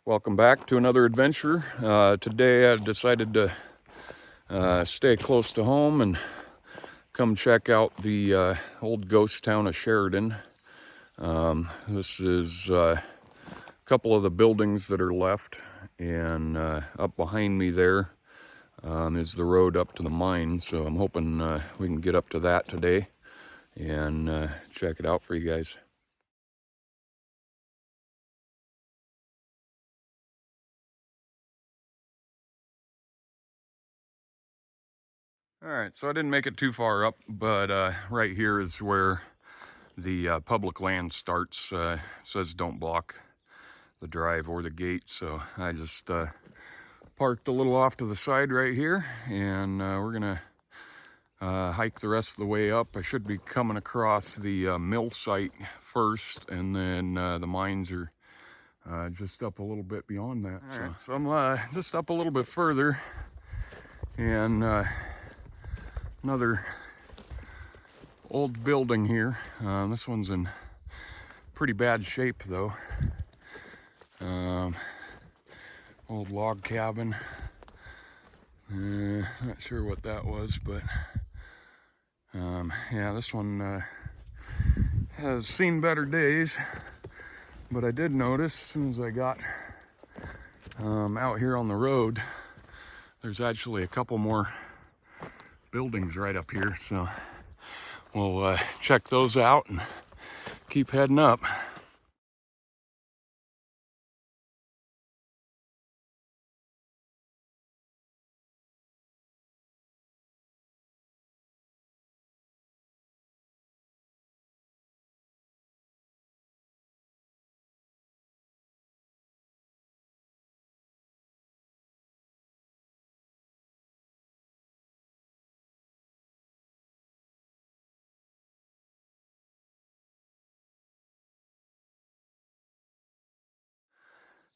Welcome back to another adventure. Today I decided to stay close to home and come check out the old ghost town of Sheridan. This is a couple of the buildings that are left, and up behind me there is the road up to the mine, so I'm hoping we can get up to that today and check it out for you guys. All right, so I didn't make it too far up, but right here is where the public land starts. It says don't block the drive or the gate, so I just parked a little off to the side right here, and we're gonna hike the rest of the way up. I should be coming across the mill site first, and then the mines are just up a little bit beyond that. So I'm just up a little bit further, and another old building here. This one's in pretty bad shape though. Old log cabin. Not sure what that was, but yeah, this one has seen better days. But I did notice as soon as I got out here on the road, there's actually a couple more buildings right up here, so we'll check those out and keep heading up.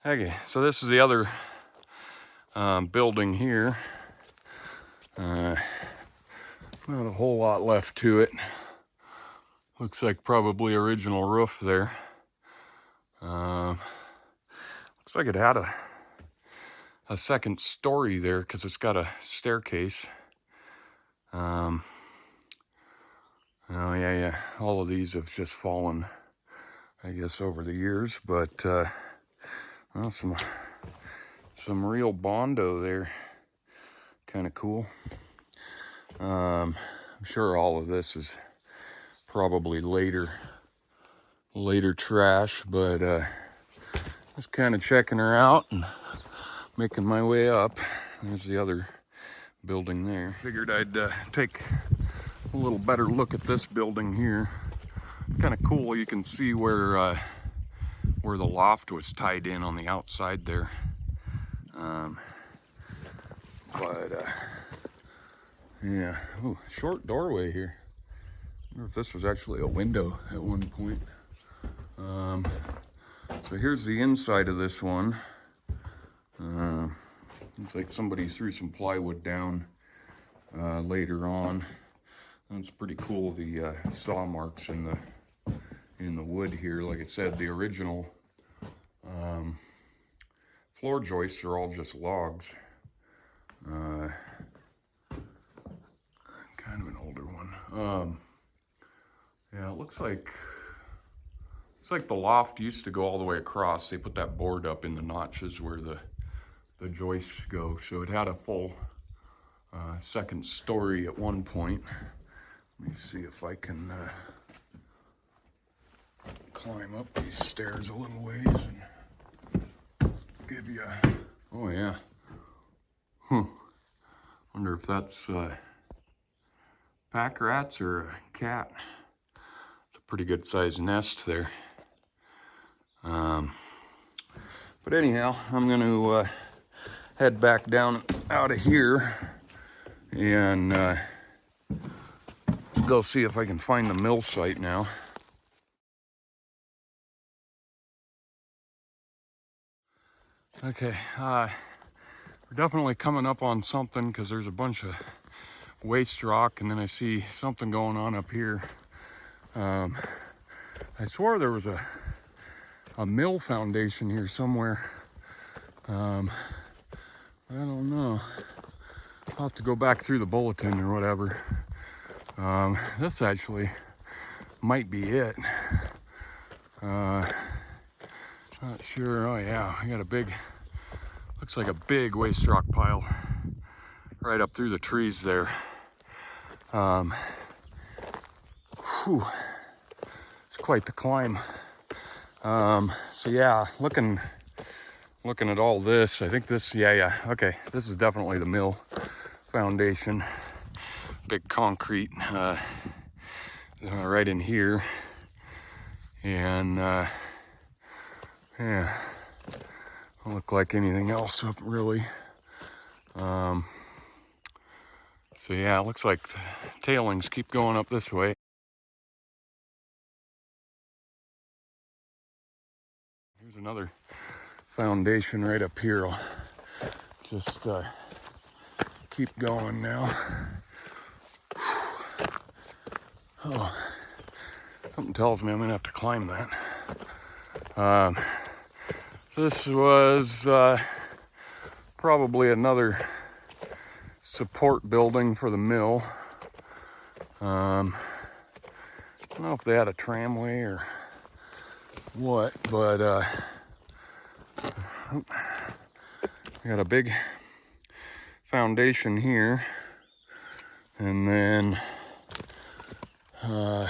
Okay, so this is the other building here. Not a whole lot left to it. Looks like probably original roof there. Looks like it had a second story there because it's got a staircase. Oh yeah, all of these have just fallen, I guess, over the years, but well, some real Bondo there. Kind of cool. I'm sure all of this is probably later trash, but just kind of checking her out and making my way up. There's the other building there. Figured I'd take a little better look at this building here. Kind of cool. You can see where the loft was tied in on the outside there. Yeah, ooh, short doorway here. I wonder if this was actually a window at one point. So here's the inside of this one. Looks like somebody threw some plywood down later on. That's pretty cool. The saw marks in the wood here. Like I said, the original floor joists are all just logs. Kind of an older one. Yeah, it looks like the loft used to go all the way across. They put that board up in the notches where the joists go, so it had a full second story at one point. Let me see if I can climb up these stairs a little ways and give you a... Oh yeah. Wonder if that's pack rats or a cat. It's a pretty good sized nest there. But anyhow, I'm going to head back down out of here and go see if I can find the mill site now. Okay, we're definitely coming up on something because there's a bunch of waste rock, and then I see something going on up here. I swore there was a mill foundation here somewhere I don't know. I'll have to go back through the bulletin or whatever. This actually might be it. Not sure. Oh yeah, I got a big, looks like a big waste rock pile right up through the trees there. Whew, it's quite the climb. So yeah, looking at all this, I think this, yeah, okay, this is definitely the mill foundation. Big concrete right in here, and yeah, don't look like anything else up really. So yeah, it looks like the tailings keep going up this way. Here's another foundation right up here. I'll just keep going now. Oh, something tells me I'm gonna have to climb that. So this was probably another support building for the mill. I don't know if they had a tramway or what, but we got a big foundation here, and then not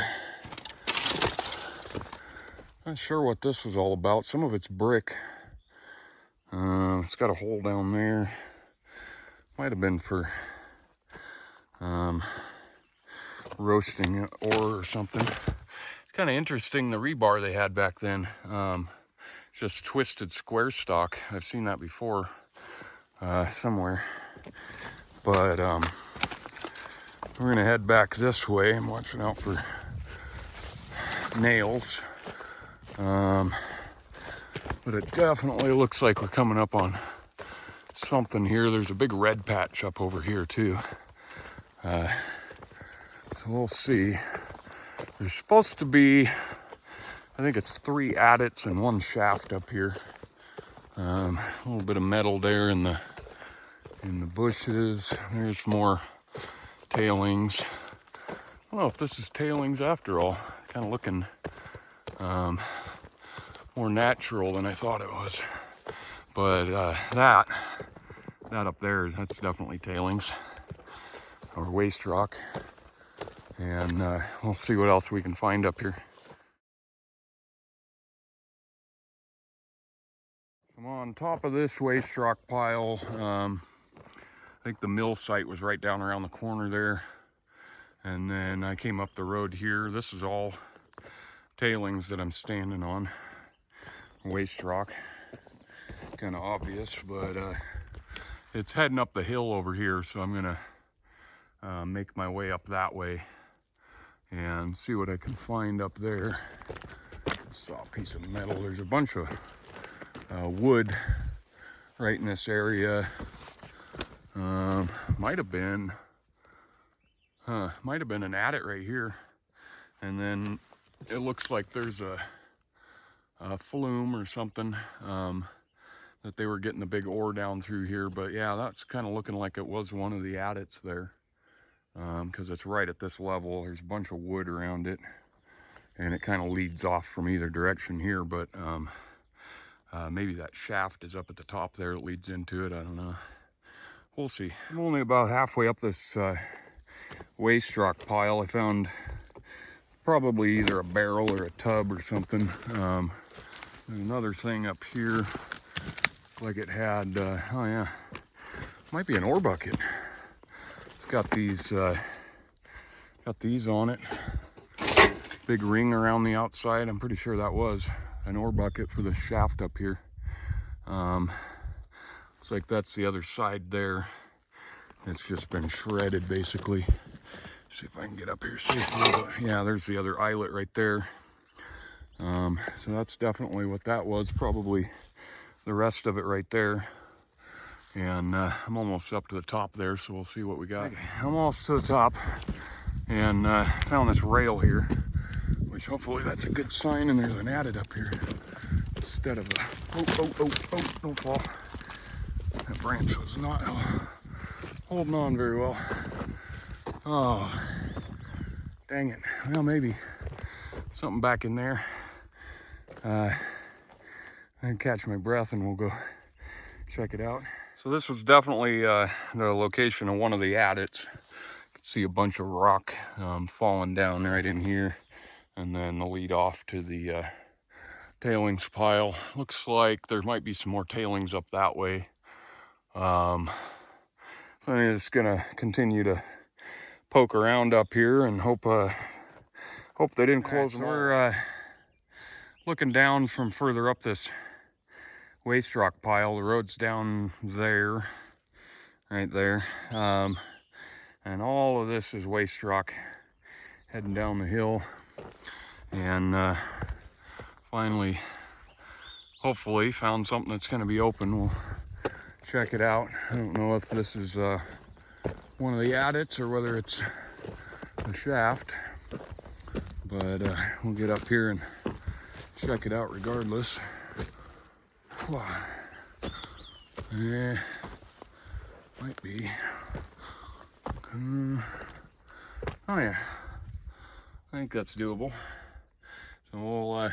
sure what this was all about. Some of it's brick. It's got a hole down there. Might have been for roasting ore or something. It's kind of interesting, the rebar they had back then. Just twisted square stock. I've seen that before somewhere. But we're gonna head back this way. I'm watching out for nails. But it definitely looks like we're coming up on something here. There's a big red patch up over here too. So we'll see. There's supposed to be, I think it's 3 adits and 1 shaft up here. A little bit of metal there in the bushes. There's more tailings. I don't know if this is tailings after all. Kind of looking more natural than I thought it was. But that up there, that's definitely tailings or waste rock. And we'll see what else we can find up here. I'm on top of this waste rock pile. I think the mill site was right down around the corner there. And then I came up the road here. This is all tailings that I'm standing on. Waste rock. Kind of obvious, but it's heading up the hill over here, so I'm gonna make my way up that way and see what I can find up there. Saw a piece of metal. There's a bunch of wood right in this area. Might have been an adit right here, and then it looks like there's a flume or something that they were getting the big ore down through here. But yeah, that's kind of looking like it was one of the adits there, because it's right at this level. There's a bunch of wood around it, and it kind of leads off from either direction here. But maybe that shaft is up at the top there. It leads into it. I don't know. We'll see. I'm only about halfway up this waste rock pile. I found probably either a barrel or a tub or something. There's another thing up here. Like it had, oh yeah, might be an ore bucket. It's got these on it. Big ring around the outside. I'm pretty sure that was an ore bucket for the shaft up here. Looks like that's the other side there. It's just been shredded basically. See if I can get up here safely. But yeah, there's the other eyelet right there. So that's definitely what that was. Probably the rest of it right there. And I'm almost up to the top there, so we'll see what we got. I'm almost to the top, and found this rail here, which hopefully that's a good sign. And there's an adit up here instead of a, oh, don't fall. That branch was not holding on very well. Oh, dang it. Well, maybe something back in there. I can catch my breath and we'll go check it out. So this was definitely the location of one of the adits. You can see a bunch of rock falling down right in here, and then the lead off to the tailings pile. Looks like there might be some more tailings up that way. So I'm just gonna continue to poke around up here and hope they didn't close them. We're looking down from further up this waste rock pile. The road's down there, right there, and all of this is waste rock heading down the hill. And finally, hopefully, found something that's going to be open. We'll check it out. I don't know if this is one of the adits or whether it's a shaft, but we'll get up here and check it out regardless. Yeah, might be. Oh yeah, I think that's doable. So we'll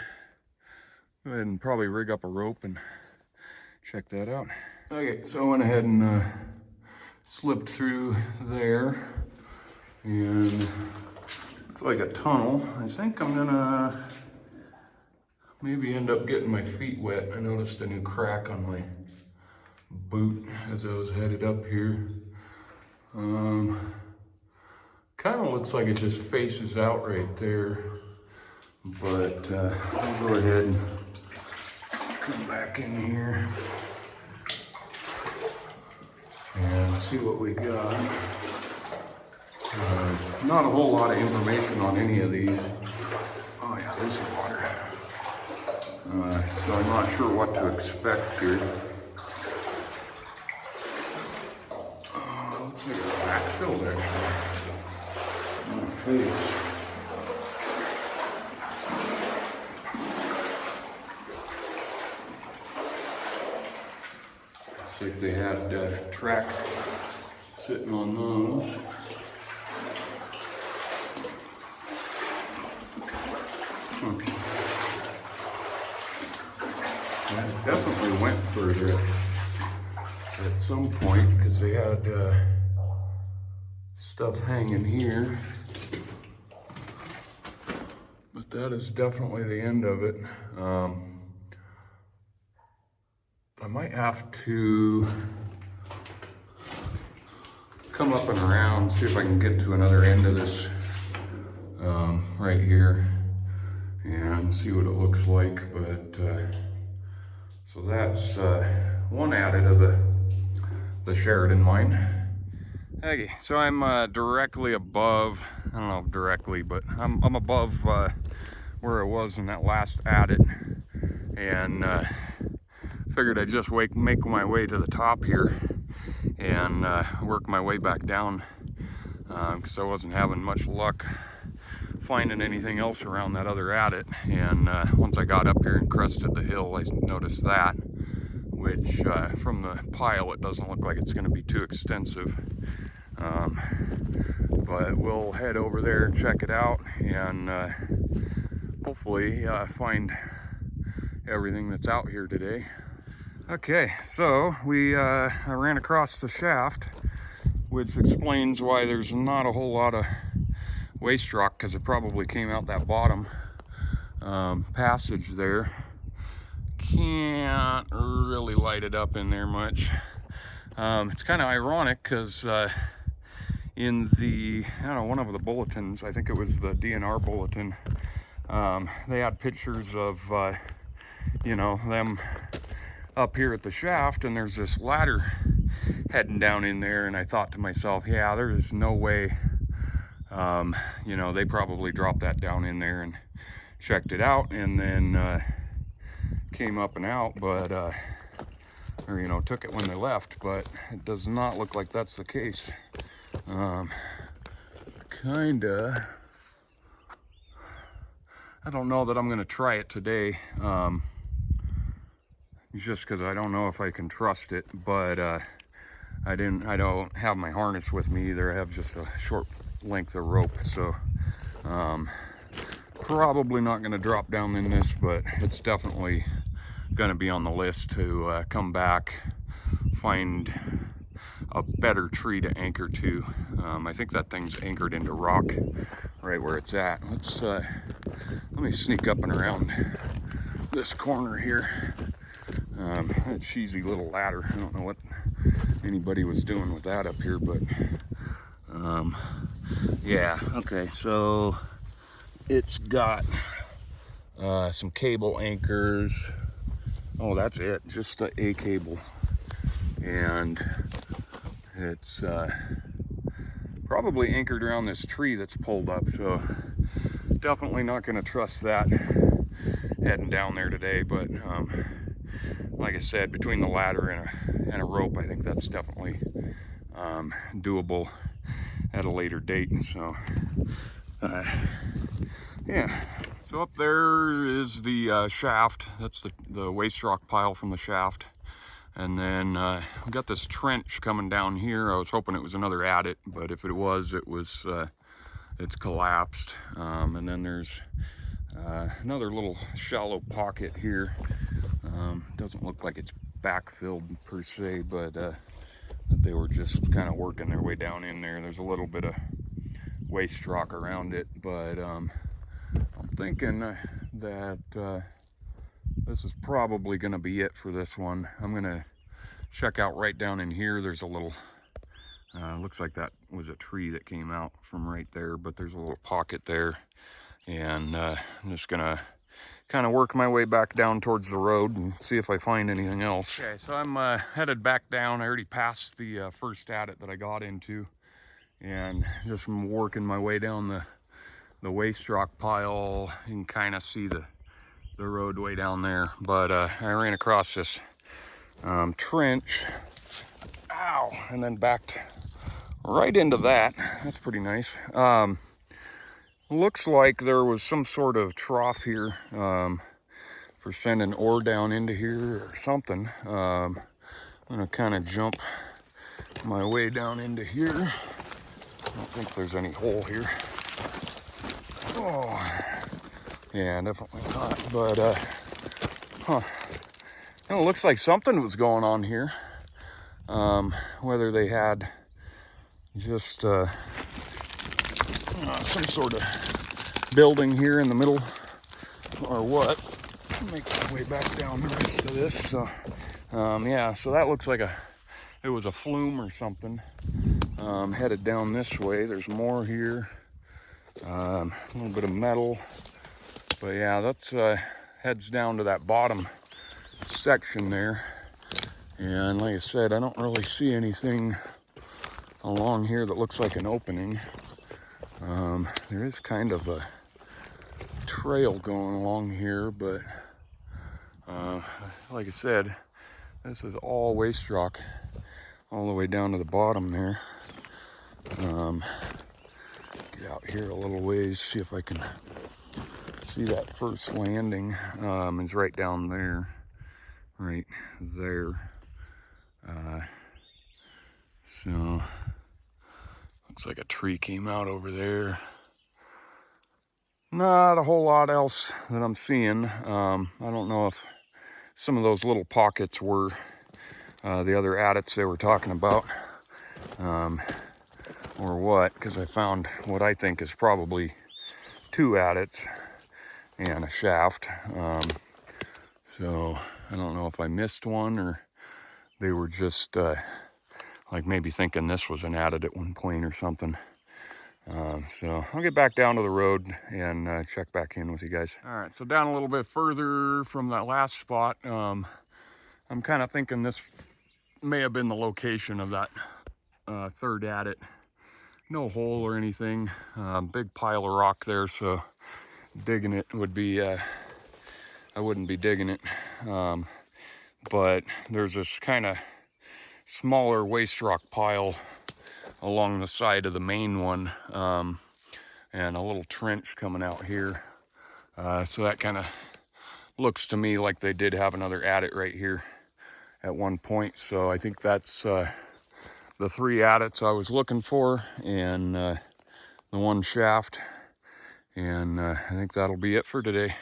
go ahead and probably rig up a rope and check that out. Okay, so I went ahead and slipped through there, and it's like a tunnel. I think I'm gonna maybe end up getting my feet wet. I noticed a new crack on my boot as I was headed up here. Kind of looks like it just faces out right there, but I'll go ahead and come back in here and see what we got. Not a whole lot of information on any of these. Oh yeah, there's water. So I'm not sure what to expect here. Looks like it's backfilled actually. On my face. Looks like they had track sitting on those. Okay. That definitely went further at some point because they had stuff hanging here. But that is definitely the end of it. I might have to come up and around, see if I can get to another end of this right here and see what it looks like. But so that's one adit of the Sheridan mine. Okay, so I'm directly above, I don't know directly, but I'm above where I was in that last adit, and figured I'd just make my way to the top here and work my way back down, because I wasn't having much luck finding anything else around that other adit. And once I got up here and crested the hill, I noticed that, which from the pile it doesn't look like it's going to be too extensive. But we'll head over there and check it out, and hopefully find everything that's out here today. Okay, so I ran across the shaft, which explains why there's not a whole lot of waste rock, because it probably came out that bottom passage there. Can't really light it up in there much. It's kind of ironic because in the, I don't know, one of the bulletins, I think it was the DNR bulletin, they had pictures of, you know, them up here at the shaft, and there's this ladder heading down in there, and I thought to myself, yeah, there is no way, you know, they probably dropped that down in there and checked it out, and then came up and out, but, or, you know, took it when they left, but it does not look like that's the case. Kinda, I don't know that I'm gonna try it today. just because I don't know if I can trust it, but I don't have my harness with me either. I have just a short length of rope, so probably not going to drop down in this, but it's definitely going to be on the list to come back, find a better tree to anchor to. I think that thing's anchored into rock right where it's at. Let me sneak up and around this corner here. That cheesy little ladder. I don't know what anybody was doing with that up here, but yeah, okay, so it's got some cable anchors. Oh, that's it, just a cable. And it's probably anchored around this tree that's pulled up, so definitely not going to trust that heading down there today. But like I said, between the ladder and a rope, I think that's definitely doable at a later date. So yeah, so up there is the shaft. That's the waste rock pile from the shaft. And then we got this trench coming down here. I was hoping it was another adit, but if it was, it's collapsed. And then there's another little shallow pocket here. Doesn't look like it's backfilled per se, but that they were just kind of working their way down in there. There's a little bit of waste rock around it, but I'm thinking that this is probably going to be it for this one. I'm going to check out right down in here. There's a little, looks like that was a tree that came out from right there, but there's a little pocket there. And I'm just going to kind of work my way back down towards the road and see if I find anything else. Okay, so I'm headed back down. I already passed the first adit that I got into, and just working my way down the waste rock pile. You can kind of see the roadway down there, but I ran across this trench, ow, and then backed right into that. That's pretty nice. Looks like there was some sort of trough here for sending ore down into here or something. I'm gonna kind of jump my way down into here. I don't think there's any hole here. Oh, yeah, definitely not, but it looks like something was going on here. Whether they had just some sort of building here in the middle or what. Make my way back down the rest of this. So yeah, so that looks like it was a flume or something. Headed down this way. There's more here. A little bit of metal, but yeah, that's heads down to that bottom section there. And like I said, I don't really see anything along here that looks like an opening. There is kind of a trail going along here, but like I said, this is all waste rock all the way down to the bottom there. Get out here a little ways, see if I can see that first landing. Is right down there, right there. So looks like a tree came out over there. Not a whole lot else that I'm seeing. I don't know if some of those little pockets were the other adits they were talking about, or what, because I found what I think is probably 2 adits and a shaft. So I don't know if I missed one or they were just like maybe thinking this was an adit at one point or something. So I'll get back down to the road and check back in with you guys. All right, so down a little bit further from that last spot, I'm kind of thinking this may have been the location of that third adit. No hole or anything, big pile of rock there, so digging it would be, I wouldn't be digging it. But there's this kind of smaller waste rock pile along the side of the main one, and a little trench coming out here. So that kind of looks to me like they did have another adit right here at one point. So I think that's the 3 adits I was looking for, and the 1 shaft. And I think that'll be it for today.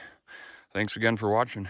Thanks again for watching.